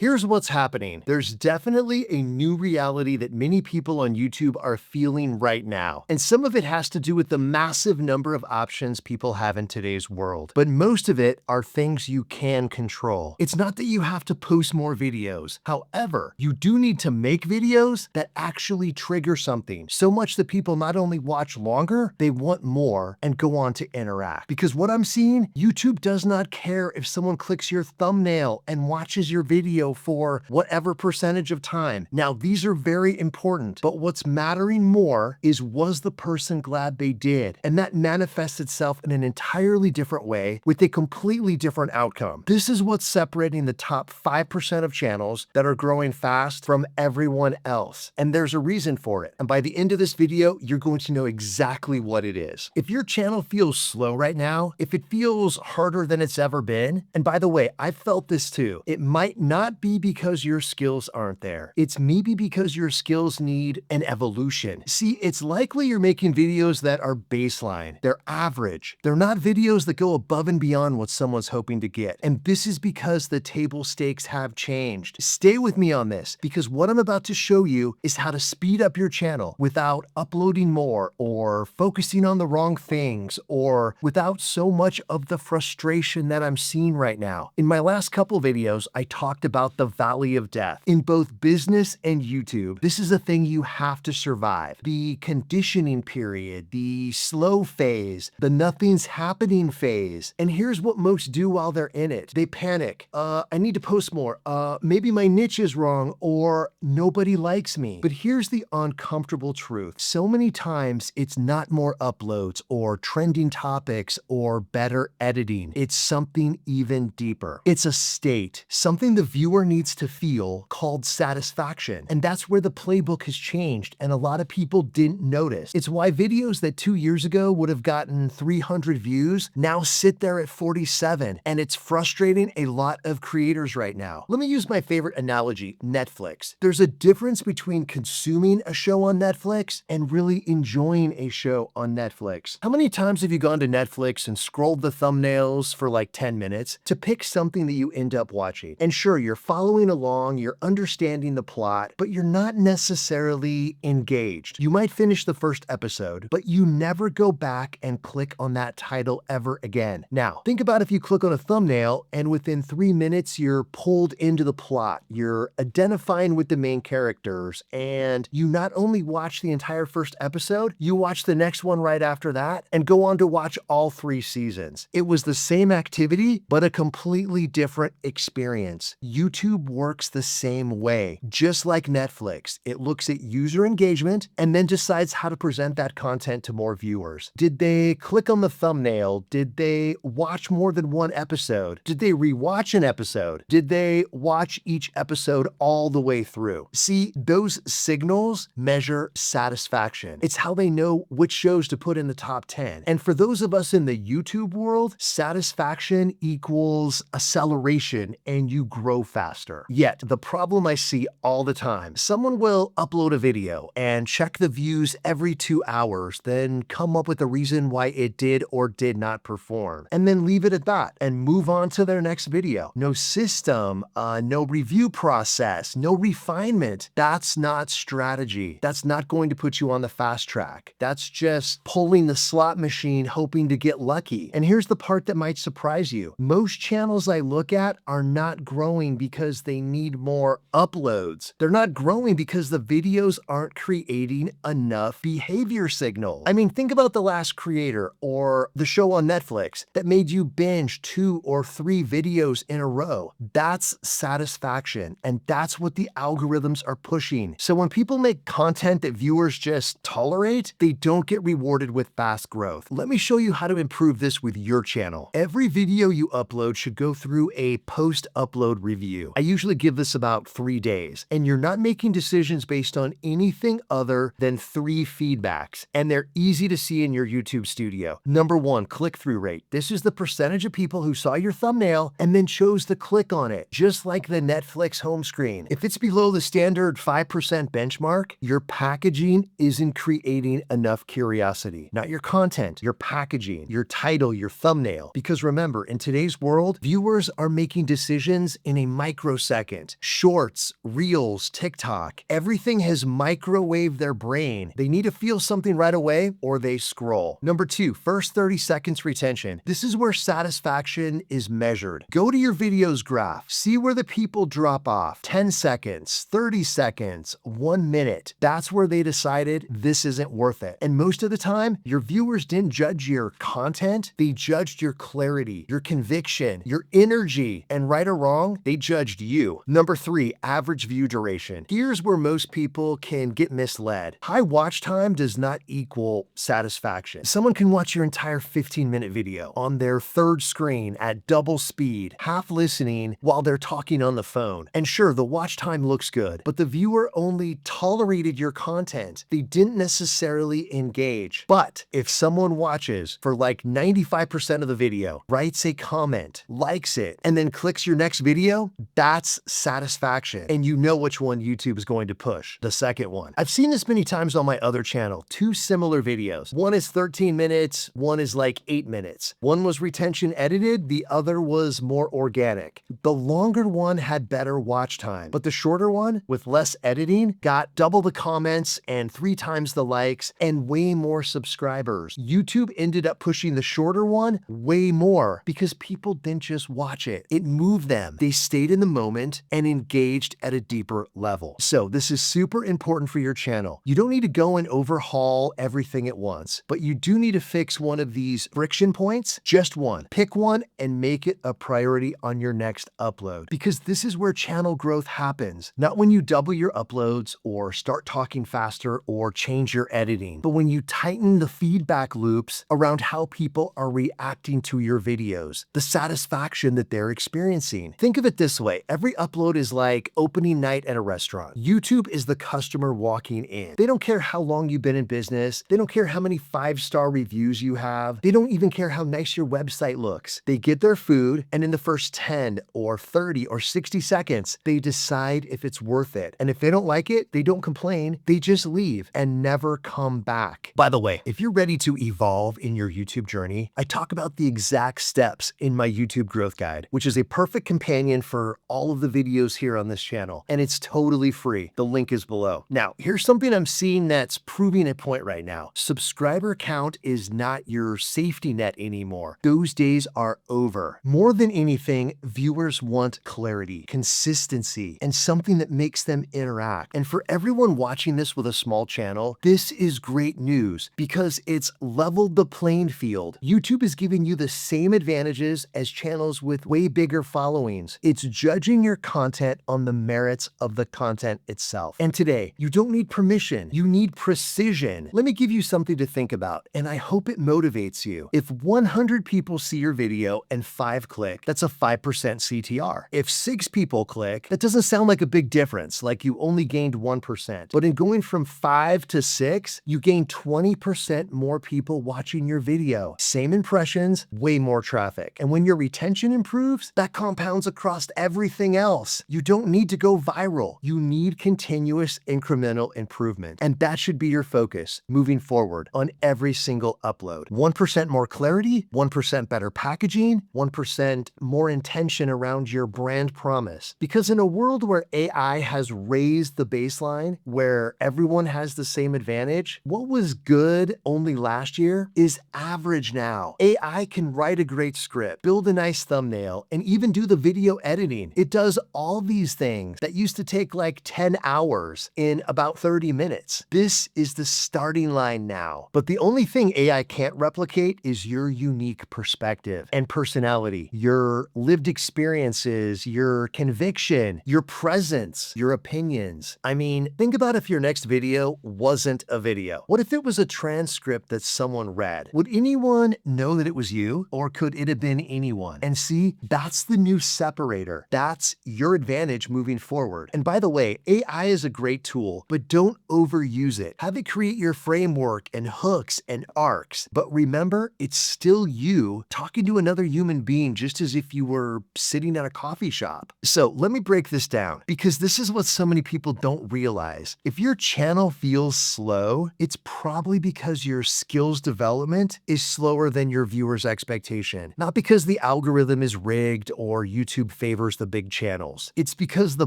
Here's what's happening. There's definitely a new reality that many people on YouTube are feeling right now. And some of it has to do with the massive number of options people have in today's world. But most of it are things you can control. It's not that you have to post more videos. However, you do need to make videos that actually trigger something so much that people not only watch longer, they want more and go on to interact. Because what I'm seeing, YouTube does not care if someone clicks your thumbnail and watches your video for whatever percentage of time. Now, these are very important, but what's mattering more is, was the person glad they did? And that manifests itself in an entirely different way with a completely different outcome. This is what's separating the top 5% of channels that are growing fast from everyone else. And there's a reason for it. And by the end of this video, you're going to know exactly what it is. If your channel feels slow right now, if it feels harder than it's ever been, and by the way, I felt this too, it might not be because your skills aren't there. It's maybe because your skills need an evolution. See, it's likely you're making videos that are baseline. They're average. They're not videos that go above and beyond what someone's hoping to get. And this is because the table stakes have changed. Stay with me on this, because what I'm about to show you is how to speed up your channel without uploading more or focusing on the wrong things or without so much of the frustration that I'm seeing right now. In my last couple videos, I talked about the valley of death. In both business and YouTube, this is a thing you have to survive. The conditioning period, the slow phase, the nothing's happening phase. And here's what most do while they're in it. They panic. I need to post more. Maybe my niche is wrong, or nobody likes me. But here's the uncomfortable truth. So many times it's not more uploads or trending topics or better editing. It's something even deeper. It's a state, something the viewer needs to feel, called satisfaction. And that's where the playbook has changed, and a lot of people didn't notice. It's why videos that 2 years ago would have gotten 300 views now sit there at 47, and it's frustrating a lot of creators right now. Let me use my favorite analogy, Netflix. There's a difference between consuming a show on Netflix and really enjoying a show on Netflix. How many times have you gone to Netflix and scrolled the thumbnails for like 10 minutes to pick something that you end up watching? And sure, you're following along, you're understanding the plot, but you're not necessarily engaged. You might finish the first episode, but you never go back and click on that title ever again. Now, think about if you click on a thumbnail and within 3 minutes you're pulled into the plot, you're identifying with the main characters, and you not only watch the entire first episode, you watch the next one right after that and go on to watch all 3 seasons. It was the same activity, but a completely different experience. YouTube works the same way. Just like Netflix, it looks at user engagement and then decides how to present that content to more viewers. Did they click on the thumbnail? Did they watch more than one episode? Did they rewatch an episode? Did they watch each episode all the way through? See, those signals measure satisfaction. It's how they know which shows to put in the top 10. And for those of us in the YouTube world, satisfaction equals acceleration and you grow faster. Yet, the problem I see all the time, someone will upload a video and check the views every 2 hours, then come up with a reason why it did or did not perform, and then leave it at that and move on to their next video. No system, no review process, no refinement. That's not strategy. That's not going to put you on the fast track. That's just pulling the slot machine hoping to get lucky. And here's the part that might surprise you. Most channels I look at are not growing because they need more uploads. They're not growing because the videos aren't creating enough behavior signal. I mean, think about The Last Creator or the show on Netflix that made you binge 2 or 3 videos in a row. That's satisfaction, and that's what the algorithms are pushing. So when people make content that viewers just tolerate, they don't get rewarded with fast growth. Let me show you how to improve this with your channel. Every video you upload should go through a post-upload review. I usually give this about 3 days, and you're not making decisions based on anything other than 3 feedbacks, and they're easy to see in your YouTube studio. Number 1, click-through rate. This is the percentage of people who saw your thumbnail and then chose to click on it, just like the Netflix home screen. If it's below the standard 5% benchmark, your packaging isn't creating enough curiosity. Not your content, your packaging, your title, your thumbnail. Because remember, in today's world, viewers are making decisions in a microsecond. Shorts, Reels, TikTok, everything has microwaved their brain. They need to feel something right away or they scroll. Number 2, first 30 seconds retention. This is where satisfaction is measured. Go to your videos graph. See where the people drop off. 10 seconds, 30 seconds, 1 minute. That's where they decided this isn't worth it. And most of the time, your viewers didn't judge your content. They judged your clarity, your conviction, your energy. And right or wrong, they judged you. Number 3, average view duration. Here's where most people can get misled. High watch time does not equal satisfaction. Someone can watch your entire 15-minute video on their third screen at double speed, half listening while they're talking on the phone. And sure, the watch time looks good, but the viewer only tolerated your content. They didn't necessarily engage. But if someone watches for like 95% of the video, writes a comment, likes it, and then clicks your next video, that's satisfaction. And you know which one YouTube is going to push, the second one. I've seen this many times on my other channel, 2 similar videos. One is 13 minutes, one is like 8 minutes. One was retention edited, the other was more organic. The longer one had better watch time, but the shorter one with less editing got double the comments and 3 times the likes and way more subscribers. YouTube ended up pushing the shorter one way more because people didn't just watch it. It moved them. They stayed in the moment and engaged at a deeper level. So this is super important for your channel. You don't need to go and overhaul everything at once, but you do need to fix one of these friction points, just one. Pick one and make it a priority on your next upload, because this is where channel growth happens. Not when you double your uploads or start talking faster or change your editing, but when you tighten the feedback loops around how people are reacting to your videos, the satisfaction that they're experiencing. Think of it this way. Every upload is like opening night at a restaurant. YouTube is the customer walking in. They don't care how long you've been in business. They don't care how many 5-star reviews you have. They don't even care how nice your website looks. They get their food, and in the first 10 or 30 or 60 seconds, they decide if it's worth it. And if they don't like it, they don't complain. They just leave and never come back. By the way, if you're ready to evolve in your YouTube journey, I talk about the exact steps in my YouTube growth guide, which is a perfect companion for all of the videos here on this channel. And it's totally free. The link is below. Now, here's something I'm seeing that's proving a point right now. Subscriber count is not your safety net anymore. Those days are over. More than anything, viewers want clarity, consistency, and something that makes them interact. And for everyone watching this with a small channel, this is great news because it's leveled the playing field. YouTube is giving you the same advantages as channels with way bigger followings. It's judging your content on the merits of the content itself. And today, you don't need permission. You need precision. Let me give you something to think about, and I hope it motivates you. If 100 people see your video and 5 click, that's a 5% CTR. If 6 people click, that doesn't sound like a big difference, like you only gained 1%. But in going from 5 to 6, you gain 20% more people watching your video. Same impressions, way more traffic. And when your retention improves, that compounds across everything else. You don't need to go viral. You need continuous incremental improvement. And that should be your focus moving forward on every single upload. 1% more clarity, 1% better packaging, 1% more intention around your brand promise. Because in a world where AI has raised the baseline, where everyone has the same advantage, what was good only last year is average now. AI can write a great script, build a nice thumbnail, and even do the video editing. It does all these things that used to take like 10 hours in about 30 minutes. This is the starting line now. But the only thing AI can't replicate is your unique perspective and personality, your lived experiences, your conviction, your presence, your opinions. I mean, think about if your next video wasn't a video. What if it was a transcript that someone read? Would anyone know that it was you, or could it have been anyone? And see, that's the new separator. That's your advantage moving forward. And by the way, AI is a great tool, but don't overuse it. Have it create your framework and hooks and arcs. But remember, it's still you talking to another human being, just as if you were sitting at a coffee shop. So let me break this down, because this is what so many people don't realize. If your channel feels slow, it's probably because your skills development is slower than your viewers' expectation. Not because the algorithm is rigged or YouTube favors the big channels. It's because the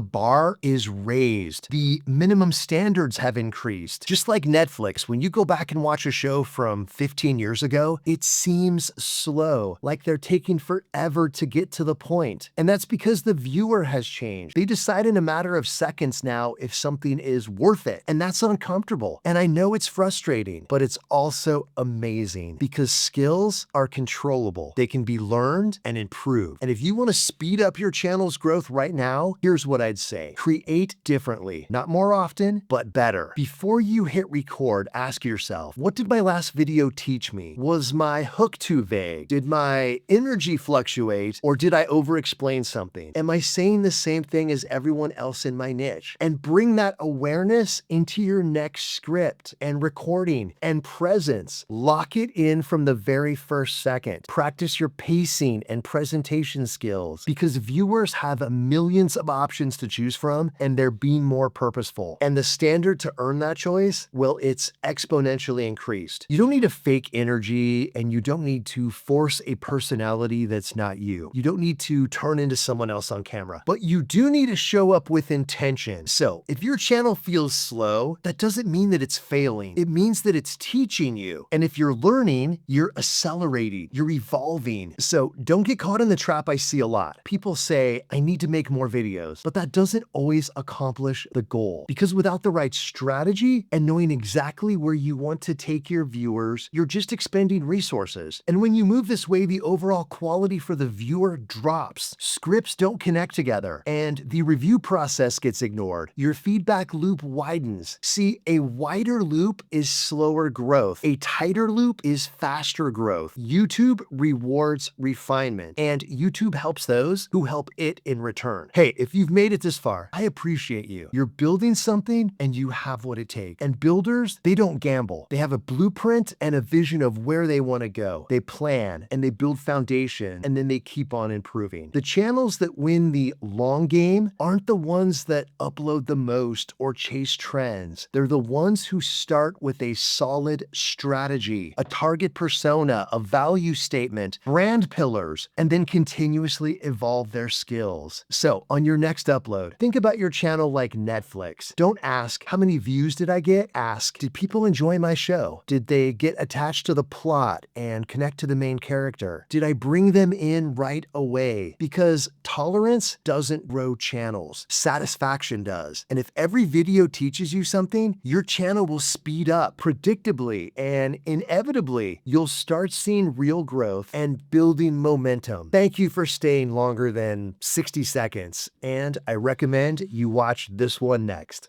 bar is raised. The minimum standards have increased. Just like Netflix, when you go back and watch a show from 15 years ago, it seems slow, like they're taking forever to get to the point. And that's because the viewer has changed. They decide in a matter of seconds now if something is worth it, and that's uncomfortable. And I know it's frustrating, but it's also amazing because skills are controllable. They can be learned and improved. And if you want to speed up your channel's growth right now, here's what I'd say. Create differently, not more often, but better. Before you hit record, ask yourself, what did my last video teach me? Was my hook too vague? Did my energy fluctuate? Or did I over-explain something? Am I saying the same thing as everyone else in my niche? And bring that awareness into your next script and recording and presence. Lock it in from the very first second. Practice your pacing and presentation skills because viewers have millions of options to choose from and they're being more purposeful. And the standard to earn that choice, well, it's exponentially increased. You don't need a fake energy and you don't need to force a personality that's not you. You don't need to turn into someone else on camera, but you do need to show up with intention. So if your channel feels slow, that doesn't mean that it's failing. It means that it's teaching you. And if you're learning, you're accelerating, you're evolving. So don't get caught in the trap I see a lot. People say, I need to make more videos, but that doesn't always accomplish the goal. Because without the right strategy and knowing exactly where you want to take your viewers, you're just expending resources. And when you move this way, the overall quality for the viewer drops. Scripts don't connect together, and the review process gets ignored. Your feedback loop widens. See, a wider loop is slower growth. A tighter loop is faster growth. YouTube rewards refinement, and YouTube helps those who help it in return. Hey, if you've made it this far, I appreciate you. You're building something and you have what it takes. And builders, they don't gamble. They have a blueprint and a vision of where they want to go. They plan and they build foundation and then they keep on improving. The channels that win the long game aren't the ones that upload the most or chase trends. They're the ones who start with a solid strategy, a target persona, a value statement, brand pillars, and then continuously evolve their skills. So on your next upload, think about your channel like Netflix. Don't ask, how many views did I get? Ask, did people enjoy my show? Did they get attached to the plot and connect to the main character? Did I bring them in right away? Because tolerance doesn't grow channels. Satisfaction does. And if every video teaches you something, your channel will speed up predictably and inevitably you'll start seeing real growth and building momentum. Thank you for staying longer than 60 seconds, and I recommend you watch this one next.